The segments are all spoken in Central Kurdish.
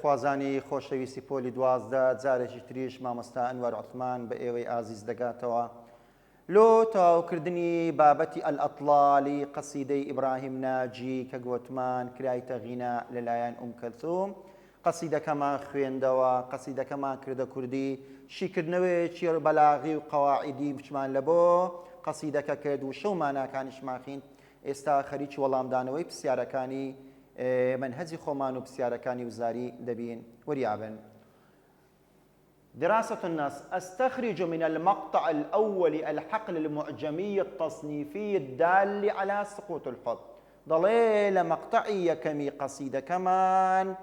خوازانی خۆشەویستی پۆلی 12 جارێکی تریش مامۆستا ئەنوەر عوثمان بە ئێوەی ئازیز دەگاتەوە لۆ تەواوکردنی بابەتی ئەلئەطڵالی قەسیدەی ئیبراهیم ناجی کە گوتمان کرایتە غینا لەلایەن کەلثوم قەسیدەکەمان خوێندەوە قەسیدەکەمان کردە کوردی شیکردنەوەیەکی بەلاغی و قەواعیدی بچمان لە بۆ قەسیدەکە کرد و شەو ماناکانیشمان خوێند ئێستا خەریکی وەڵامدانەوەی پرسیارەکانی منهجی خۆمان و پرسیارەکانی وزاری دەبین وریابن. دراسة النص أستخرج من المقطع الأول الحقل المعجمي التصنيفي الدال على سقوط الحب ضليل مقطعي كمي قصيدة كمان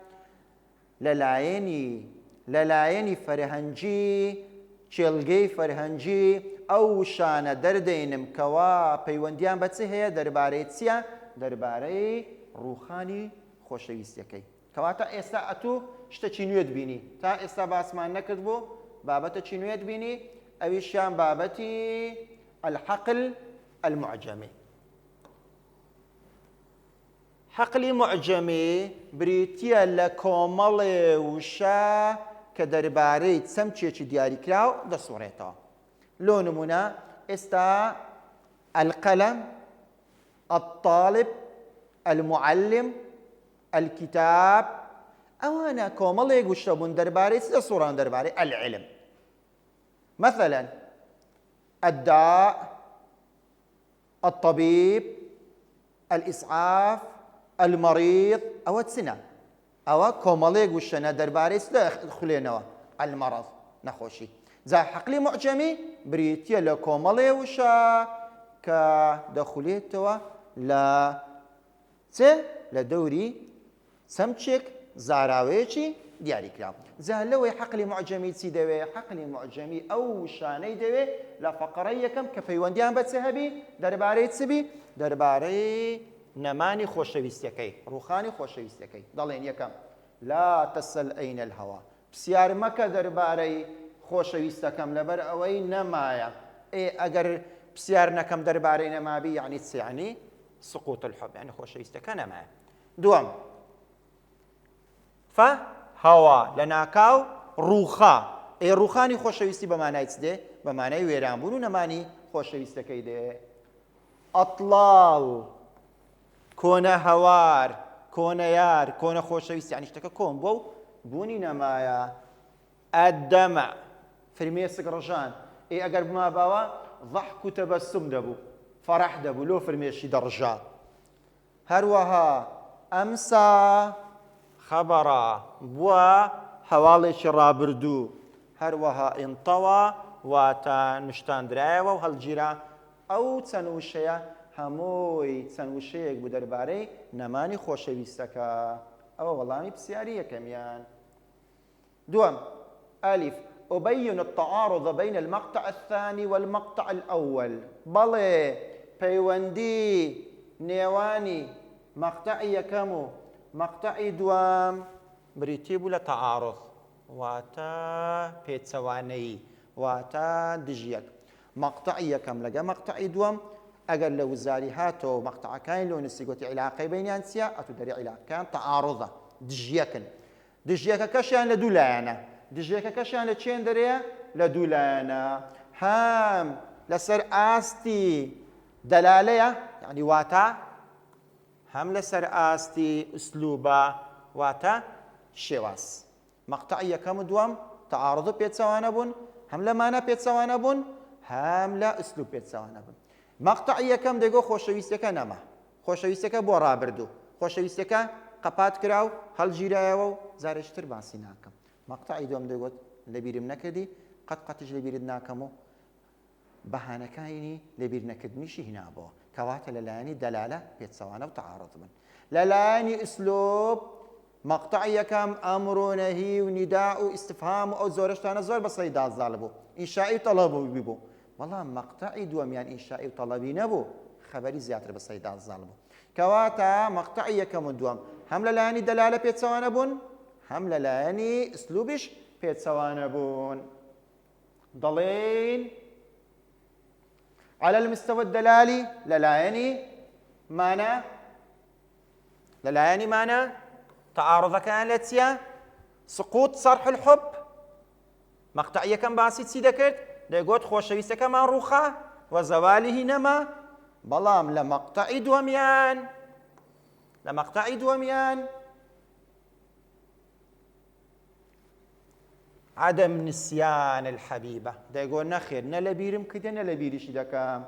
للايني فرهنجي چێلگەی فەرهەنگی ئەو شانە دەردەینم کەوا پەیوەندیان بە چ هەیە دەربارەی چییە؟ دەربارەی ڕووخانی خۆشەویستیەکەی کەواتە ئێستا ئەتوو شتێکی نوێت بینی تا ئێستا باسمان نەکرد بوو بابەتێکی نوێت بینی ئەویشیان بابەتی الحەقل المعجمی. حەقلی معجمی بریتیە لە کۆمەڵێ وشە کە دەربارەی چەمچێکی دیاریکراو دەسوڕێتەوە. لۆ نمونە ئێستا القەلەم، الطالب، المعلم، الكتاب ئەوانە کۆمەڵێک وشە بوون دەربارەی چ دەسوڕان دەربارەی العلم. مثلا الداء، الطبيب، الإسعاف، المريض ئەوە چنە؟ ئەوە کۆمەڵێک وشەنە دەربارەی چ دەخولێنەوە؟ المەرض نەخۆشی. جا حەقلی معجەمی بریتیە لە کۆمەڵێ وشە کە دەخولێتەوە لە لە دەوری چەمچێک زاراوەیەکی دیاریکراوە. جا لەوەی حەقلی معجەمی چی دەوێت؟ حەقلی معجەمی ئەو وشانەی دەوێت لە فەقرەی یەکەم کە پەیوەندیان بە چ هەبی دەربارەی چ بی؟ دەربارەی نەمانی خۆشەویستیەکەی ڕووخانی خۆشەویستەکەی. دەڵێن یەکەم لا تەسەل ئەینە الهەوا پرسیار مەکە دەربارەی خۆشەویستەکەم لەبەر ئەوەی نەمایە. ئەگەر پرسیار نەکەم دەربارەی نەمابی یعنی چ؟ یعنی سقوط الحب یعنی خۆشەویستەکە نەمایە. دووەم هەوا لە ناکاو ڕووخا ڕووخانی خۆشەویستی بە مانای چ دێ؟ بە مانای وێرانبوون و نەمانی خۆشەویستەکەی دێ. ئەطڵاڵ کۆنە هەوار کۆنە یار کۆنە خۆشەویستی یعنی شتەکە کۆن بۆ و بوونی نەمایە. ئەدەمە فرمێسک ڕژان ئەگەر بماباوە ضەحک و تەبەسم دەبوو فەرەح دەبوو لۆ فرمێشی دەڕژا. هەروەها ئەمسا خەبەڕە بووە هەواڵێکی ڕابردوو. هەروەها ئینتەوە واتە نیشتاندرایەوە و هەڵگیرا. ئەو چەند وشەیە هەمووی چەند وشەیەک بوو دەربارەی نەمانی خۆشەویستەکە. ئەوە وەڵامی پرسیاری یەکەمیان. دووەم ئەلیف أبين التعارض بين المقطع الثاني والمقطع الأول بەڵێ پەیوەندی نێوانی مەقطعی یەکەم و مەقطعی دووەم بریتی بوو لە تەعارض واتە پێچەوانەیی واتە دژیەک. مەقطعی یەکەم لەگە مەقطعی دووەم ئەگەر لە وزاری هاتەوە مەقطعەکانی لۆ نووسی گوتی عیلاقەی بەینیان چییە؟ ئەتوو دەری عیلاقەکان تەعارضە دژیەکن. دژیەکەکەشیان لە دوو لایەنە. دژیەکەکەشیان لە چێن دەرەیە؟ لە دوو لایەنە. هەم لەسەر ئاستی دەلالەیە یعنی واتە هەم لەسەر ئاستی ئوسلوبە واتە شێواز. مەقطعی یەکەم و دووەم تەعارض و پێچەوانە بوون هەم لە مانە پێچەوانە بوون هەم لە ئوسلوب پێچەوانە بوون. مەقطعی یەکەم دەیگۆ خۆشەویستەکە نەما خۆشەویستەکە بۆ ڕابردوو خۆشەویستەکە قەپات کراو هەڵگیرایەوە و زارێشتر باسی ناکەم. مەقطعی دووەم دەیگوت لەبیرم نەکردی قەتیش لەبیرت ناکەم و بەهانەکانی لەبیر نەکردنیشی هینابەوە کەواتە لەلایەنی دەلالە پێچەوانە و تەعارض بن. لەلایەنی ئوسلوب مەقطعی یەکەم ئەمر و نەهی و نیدا و ئیستفهام و ئەو زۆرەشتانە زۆر بەسەری دازاڵ بوو ئینشائی و تەڵەبی بوو. بەڵام مەقطعی دووەمیان ئینشائی و تەڵەبی نەبوو خەبەری زیاتر بەسەری دازاڵ بوو. کەواتە مەقطعی یەکەم و دووەم هەم لەلایەنی دەلالە پێچەوانە بوون هەم لەلایەنی ئوسلوبیش پێچەوانە بوون. دەڵێن على المستوى الدلالي للايني معنى تعارض كان لتيا سقوط صرح الحب مقطع یەکەم باسی چی دەکرد دەیگوت خۆشەویستەکەمان ڕووخا و زەوالیهی نەما بەڵام لە مەقطعی دووەمیان عدم نسيان الحبيبة دەیگۆ نەخێر نە لە بیرم کردە نە لە بیریشی دەکەم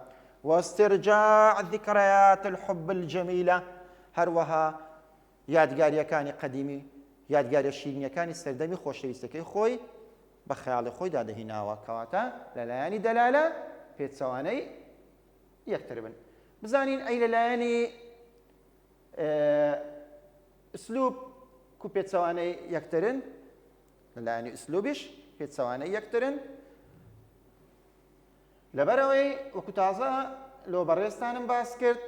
واسترجاع ذكريات الحب الجميلة هەروەها یادگاریەکانی قەدیمی یادگاریە شیرینیەکانی سەردەمی خۆشەویستەکەی خۆی بە خەیاڵی خۆی دادەهیناوە کەواتە لەلایەنی دەلالە پێچەوانەی یەکتر بن بزانین ئەی لەلایەنی ئسلوب و پێچەوانەی یەکترن لەلایەنی ئسلوبیش پێچەوانەی یەکترن لەبەرەوەی وەکو تازە لۆ بەڕێستانم باس کرد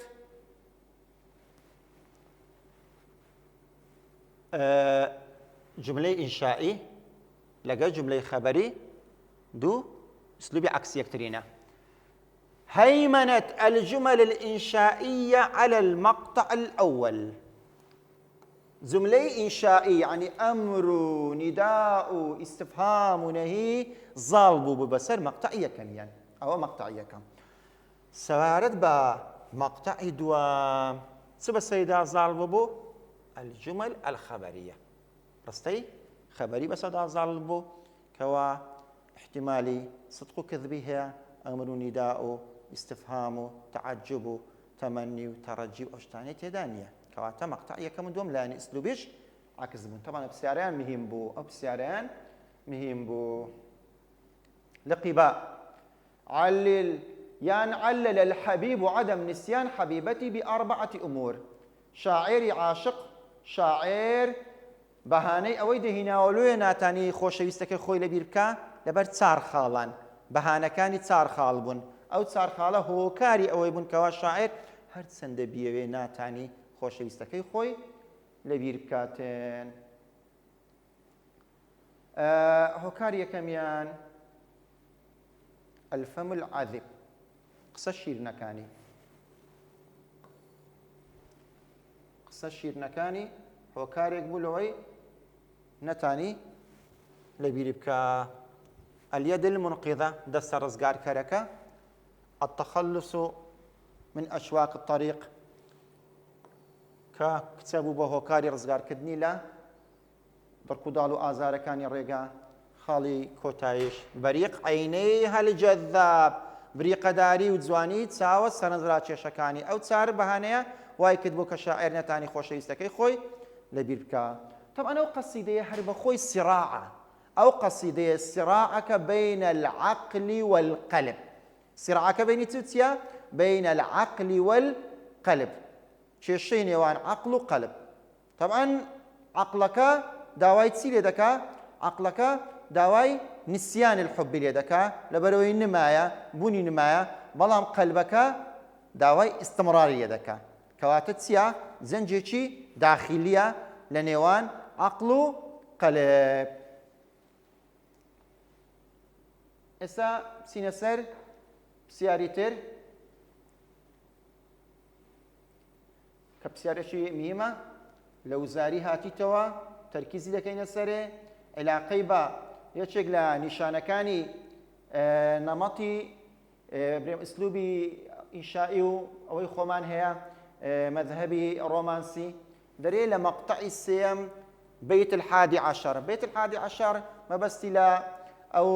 جملەی ئینشائی لەگەڵ جملەی خەبەری دوو ئسلوبی عەکسی یەکترینە هيمنت الجمل الإنشائية على المقطع الأول جملة إنشائية يعني أمر نداء استفهام نهي ظالبوا ببسر مقطعية كميان أو مقطعية كم سوارد بمقطع دوام سبا سيدا ظالبوا الجمل الخبرية رستي خبري بس دا ظالبوا كوا احتمالي صدق كذبها أمر نداء استفهام تعجب تمني وترجي وأشتاني تدانية كواتا مقطع يكمن دوم لأن أسلوبيش عكس بون طبعا بسياريان مهم بو أو بسياريان مهم بو لقباء علل الحبيب عدم نسيان حبيبتي بأربعة أمور شاعري عاشق شاعر بەهانەی ئەوەی دەهیناوەلوێ ناتانی خۆشەویستەکەی خۆی لەبیر بکە لەبەر چار خاڵان بەهانەکانی چار خاڵ بوون ئەو چار خاڵە هۆکاری ئەوەی بوون کەوا شاعر هەر چەندە بیەوێ ناتانی خۆشەویستەکەی خۆی لەبیر بکاتێن هۆکاری یەکەمیان الفەم العەذب قسە شیرنەکانی هۆکارێک بوو لەوەی نەتانی لەبیری بکە اليد المنقذة دەستە ڕزگارکەرەکە التخلص من أشواق الطريق کە کچە بوو بە هۆکاری ڕزگارکردنی لە دڕکوداڵ و ئازارەکانی ڕێگا خاڵی کۆتایش بەریق عەینەیها الجەذاب بریقەداری و جوانی چاوە سەرنجڕا کێشەکانی ئەو چار بەهانەیە وای کرد بوو کە شاعر نەتانی خۆشەویستەکەی خۆی لەبیر بکە طبعا ئەو قەسیدەیە هەر بەخۆی سراعە أو قصيدة صراعك بين العقل والقلب صراعك بين توتيا بين العقل والقلب شيء نيوان عقل وقلب طبعا عقلك داواي تسيلي دكا عقلك داواي نسيان الحب ليدك لبروي نمايا بني نمايا بلام قلبك داواي استمرارية دكا كواتتسيا زنجيشي داخلية لنيوان عقل وقلب ئێستا بچینە سەر پرسیاری تر کە پرسیارێکی میهمە لە وزاری هاتیتەوە تەرکیزی دەکەینە سەرێ علاقەی بە یەکێک لە نیشانەکانی نەمەتی ئسلوبی ئینشائی و ئەوەی خۆمان هەیە مەذهبی ڕۆمانسی دەرێ لە مەقطعی سێەم بەیت الحادی عەشەر بەیت الحادی عەشەر مەبەستی لە ئەو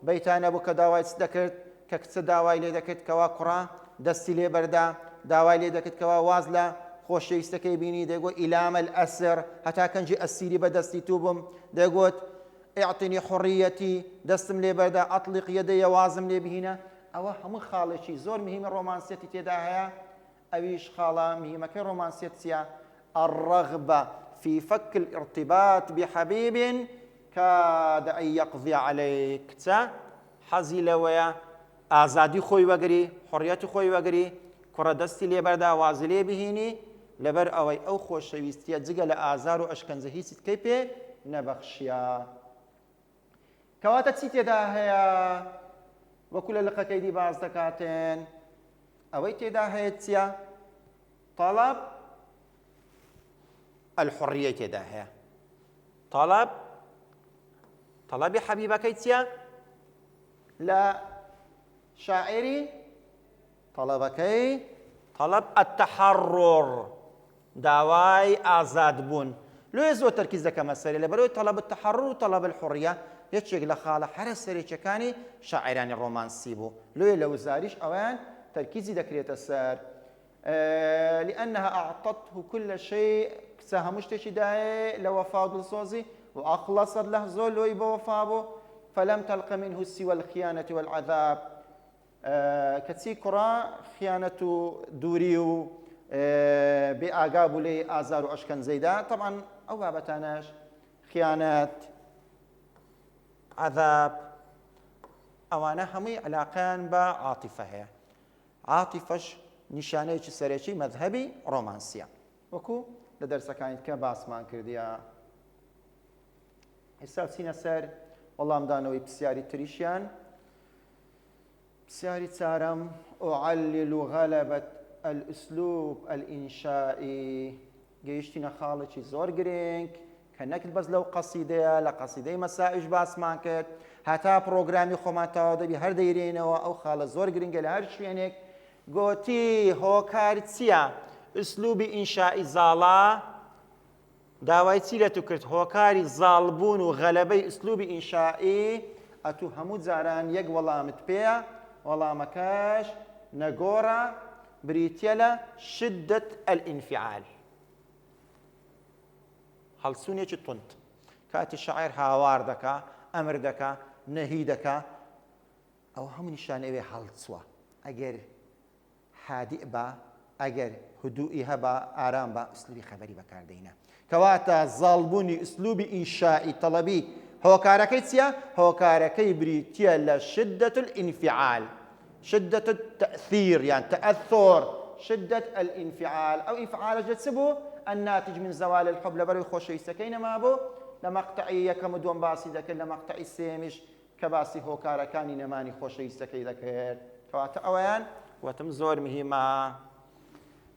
بەیتانە بوو کە داوای چ دەکرد کە کچە داوای لێ دەکرد کەوا کوڕا دەستی لێ بەردا داوای لێ دەکرد کەوا واز لە خۆشەویستەکەی بینی دەیگوت ئیلامە الئەسر هەتا کەنجی ئەسیری بەدەستی تو بووم دەیگوت ئیعتنی حوڕیەتی دەستم لێ بەردا ئەطلیق یەدەیە وازم لێ بهینە ئەوە هەموو خاڵێکی زۆر مهمە ڕۆمانسیەتی تێدا هەیە ئەویش خاڵە مهمەکەی ڕۆمانسیەت چییە الرغبة في فك الارتباط بحبيب كاد أن يقضي عليك کچە حەزی لەوەیە ئازادی خۆی وەگری حڕیەتی خۆی وەگری کوڕە دەستی لێبەردا وازی لێ بهینی لەبەر ئەوەی ئەو خۆشەویستیە جگە لە ئازار و ئەشکەنجە هیچت کەی پێ نەبەخشیە کەواتە چی تێدا هەیە وەکو لە لقەکەی دی باز دەکاتێن ئەوەی تێدا هەیە چییە طەلەب الحڕیە تێدا هەیە طەلەب تەڵەبی حەبیبەکەی چییە؟ لە شاعری طەڵەبەکەی طەڵەب التەحەڕڕ داوای ئازادبوون. لێ زۆر تەرکیز دەکەمە سەرێ لەبەرەوەی طەڵەب التەحەڕڕ و طەڵەب الحوڕیە یەکێک لە خاڵە حرە سەرێکیەکانی شاعرانی ڕۆمانسی بوو. لێ لە وزاریش ئەویان تەرکیزی دەکرێتە سەر لأنها أعطته كل شيء هەموو شتێکی دایێ لە وەفا و دڵسۆزی وأخلصت له زۆر لۆی بە وەفا بوو فلم تلق منه سوى الخيانة والعذاب کەچی کوڕا خیانەت و دووری و بێ ئاگا بوو لێ ئازار و ئەشکەنجەیدا طبعا ئەو بابەتانەش خیانەت عذاب ئەوانە هەمووی علاقیان بە عاتیفە هەیە. عاتیفەش نیشانەیەکی سەرەکی مەذهەبی ڕۆمانسیە وەکو لە دەرسەکانیت کە باسمان کردیە. ئێستا چینە سەر وەڵامدانەوەی پرسیاری تریشیان. پرسیاری چارەم أعلل غەلەبەت الأسلوب الإنشائي گەیشتینە خاڵێکی زۆر گرنگ کە نەکرد بەس لەو قەسیدەیە لە قەسیدەی مەسائیش باسمان کرد هەتا پرۆگرامی خۆمان تەواو دەبی هەر دەیرێنەوە ئەو خاڵە زۆر گرنگە لە هەر شوێنێک گۆتی هۆکاری چییە؟ ئوسلوبی ئینشائی زاڵە داوای چی لە تو کرد؟ هۆکاری زاڵبوون و غەلەبەی ئوسلوبی ئینشائی ئەتوو هەموو جاران یەک وەڵامت پێیە وەڵامەکەش نەگۆڕە بریتە لە شدة الانفعال هەڵسوونێکی تند کاتی شاعیر هاوار دەکا ئەمر دەکا نەهی دەکا ئەو هەموو نیشانەوێ هەڵچووە ئەگەر هادئ بە ئەگەر هدوئی هەبە ئارام بە ئوسلوبی خەبەری بەکاردەینە کەواتە زاڵبوونی ئوسلوبی ئینشائی تەڵەبی هۆکارەکەی چییە؟ هۆکارەکەی بریتە لە شدة الانفعال شدة التأثير يعني تأثر شدة الانفعال أو انفعال جتسبو الناتج من زوال الحب لبروي خوشي سكينة ما بو لمقطعية كمدون باسي ذاك لمقطعي السيمش كباسي هو كاركاني نماني خوشي سكي ذاكر كواتا أوان وتم زور مهمة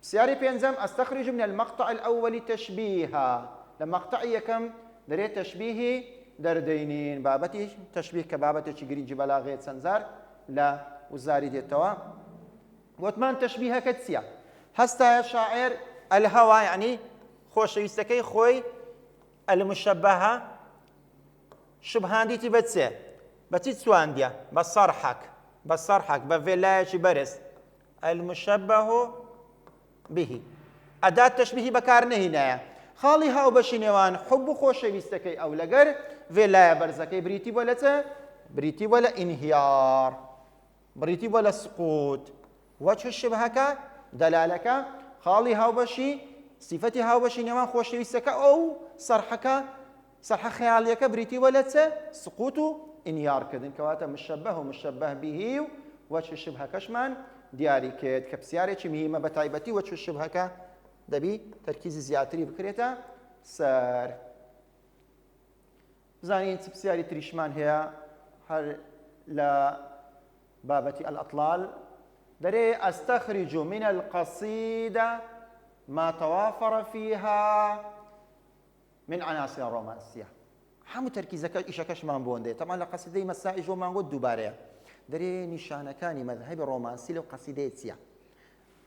سياري بينزم أستخرج من المقطع الأول تشبيها لمقطعية كم دريت تشبيهي دردينين بابتي تشبيه كبابتي شجرين جبلا غير سنزار لا وزاري ديتوا وثمان تشبيه كتسيا هستا يا شاعر الهوى يعني خوش يستكي خوي المشبهة شبهان ديتي بتسي بتيت سوانديا بصرحك بفيلاش برس المشبه به أداة تشبيه بكارنه هنا خالي هاو بشينيوان حب خوش يستكي أو لقر فيلا برزكي بريتي ولا انهيار بريتي ولا سقوط وجه الشبهك دلالك خالي هاوبشي صفتي هاوبشي نمان خوشي ويسك أو صرح خياليك بريتي ولا سقوط انهيار كذن كواتا مشبه ومشبه به وجه الشبهة كشمان دياري كد كبسياري مهمة بتايبتي وجه الشبهة دبي تركيز زياتري بكريتا سار زانين بسياري تريشمان هي هر لا بابتي الأطلال دري أستخرج من القصيدة ما توافر فيها من عناصر الرومانسية همو تركيزك إيشكش من بوندي طبعا لقصيدة مسائج وما نقول دوباره دري نشانة كان مذهب الرومانسي لو قصيدة سيا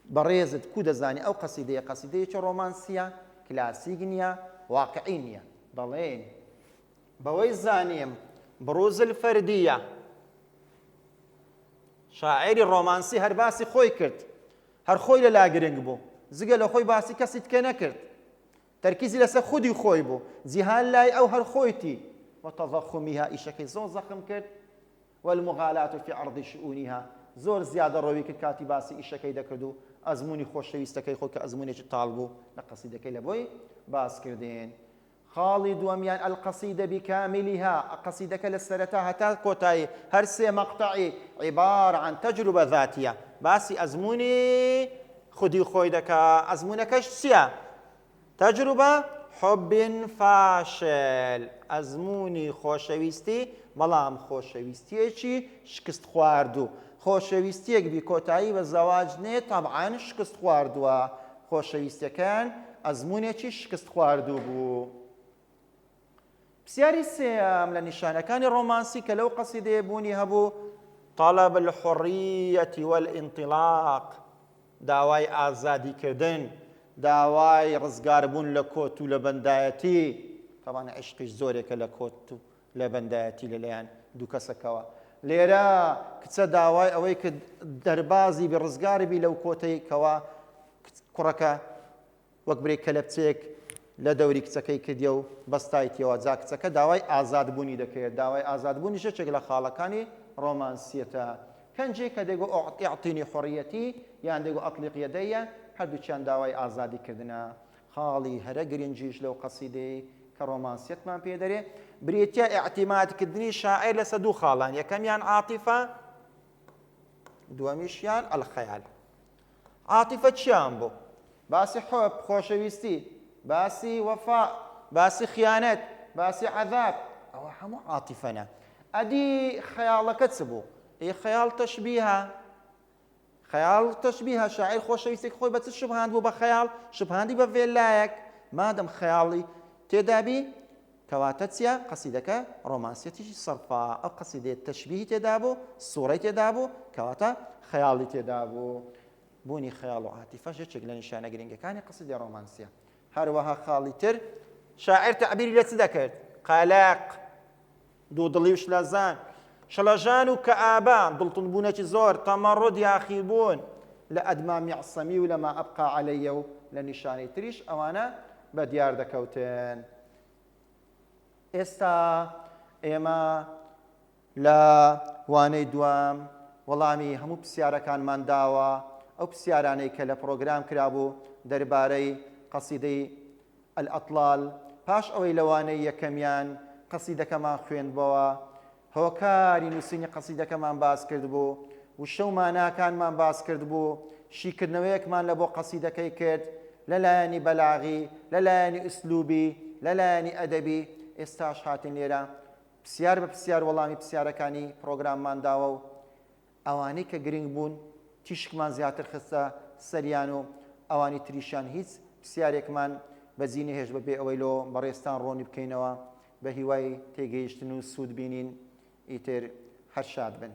بريزة كود زاني أو قصيدة رومانسية كلاسيكية واقعية ضلين بوي زانيم بروز الفردية شاعری ڕۆمانسی هەر باسی خۆی کرد هەر خۆی لە لاگرنگ بوو زگە لە خۆی باسی کەسی تکە نەکرد تەرکیزی لەسەر خودی خۆی بوو جیهان لای ئەو هەر خۆیتی وتەضەخمیها ئیشەکەی زۆر زەخم کرد والمغالاة في عرض شؤونها زۆر زیادە ڕۆوی کرد کاتی باسی ئیشەکەی دەکرد و ئەزمموی خۆشەویستەکەی خۆی کە ئەزممونێکی تاڵ بوو لە قەسیدەکەی لە بۆی باسکردێن خاڵی دووەمیان القصيدة بكاملها قصيدة للسرتا هتا كوتاي هرسي مقطعي عبارة عن تجربة ذاتية باسي أزموني خدي خويدك أزمونكش سيا تجربة حب فاشل أزموني خوشويستي بلام خوشويستي شكست خواردو خوشويستيك بكوتاي والزواج ني طبعا شكست خواردو خوشويستي كان أزموني شكست خواردو بو پرسیاری سێیەم لە نیشانەکانی ڕۆمانسی کە لەو قەسیدەیە بوونی هەبوو طلب الحرية والانطلاق، داوای ئازادیکردن، داوای ڕزگاربوون لە کۆت و لە بەندایەتی. طبعا عشقیش زۆرێکە لە کۆت و لە بەندایەتی لەلایەن دوو کەسەکەوە. لێرە کچە داوای ئەوەی کە دەربازی بە ڕزگاری لەو کۆتەی کەوا کوڕەکە وەک برێک کەلەپچێک لە دەوری کچەکەی کردیە و بەستایەتیەوە. جا کچەکە داوای ئازادبوونی دەکەوێت. داوای ئازادبوونی شتێک لە خاڵەکانی ڕۆمانسیەتە. کەنجێک کە دەیگو ئیعطینی حوڕیەتی یان دەیگو ئەطلیق یەدەیە، هەردووچیان داوای ئازادیکردنە. خاڵی هەرە گرنگیش لەو قەسیدەی کە ڕۆمانسیەتمان پێ دەرێ بریتە ئیعتیمادکردنی شاعیر لەسەر دوو خاڵان، یەکەمیان عاتیفە، دووەمیشیان ئەلخەیال. عاتیفە چیان بوو؟ باسی حب، خۆشەویستی، باسی وەفا، باسی خیانەت، باسی عەذاب، ئەوە هەموو عاتیفەنە. ئەدی خەیاڵەکە چ بوو؟ خەیاڵ تەشبیهە. خەیاڵ تەشبیهە. شاعیر خۆشەویستێکی خۆی بە چ شبهاند بوو؟ بە خەیاڵ. شبهاندی بە ڤێلایەک. مادەم خەیاڵی تێدابی کەواتە چیە؟ قەسیدەکە ڕۆمانسیەتیشی سەرفا. ئەو قەسیدەیە تەشبیهی تێدا بوو، سوورەی تێدا بوو، کەواتە خەیاڵی تێدا بوو. بوونی خەیاڵ و عاتیفە یەکێک لە نیشانە گرنگەکانی قەسیدەی ڕۆمانسیە. هەروەها خاڵی تر شاعیر تەعبیری لە چ دەکرد؟ قەلەق، دوودڵی و شلەزان، شەڵەژان و کەئابە، دڵتونبوونێکی زۆر، تەمەڕود، یاخیبوون، لە ئەدما میعسەمی و لە ما ئەبقا عەلەیە و لە نیشانەی تریش ئەوانە بە دیار دەکەوتن. ئێستا ئێمە لە وانەی دوام وەڵامی هەموو پرسیارەکانمان داوە. ئەو پرسیارانەی کە لە پرۆگرام کرابوو دەربارەی قەسیدەی ئەلئەطلال، پاش ئەوەی لەوانەی یەکەمیان قەسیدەکەمان خوێندبەوە، هۆکاری نووسینی قەسیدەکەمان باس کرد بوو، وشە و ماناکانمان باس کرد بوو، شیکردنەوەیەکمان لە بۆ قەسیدەکەی کرد لەلایەنی بەلاغی، لەلایەنی ئوسلوبی، لەلایەنی ئەدەبی. ئێستاش هاتین لێرە پرسیار بە پرسیار وەڵامی پرسیارەکانی پرۆگراممان داوە و ئەوانەی کە گرنگ بوون تیشکمان زیاتر خستە سەریان و ئەوانی تریشان هیچ پرسیارێکمان بەجێ نەهێشت بەبێ ئەوەی لۆ بەڕێستان ڕۆنی بکەینەوە بە هیوای تێگەیشتن و سوود بینین. ئیتر هەر شاد بن.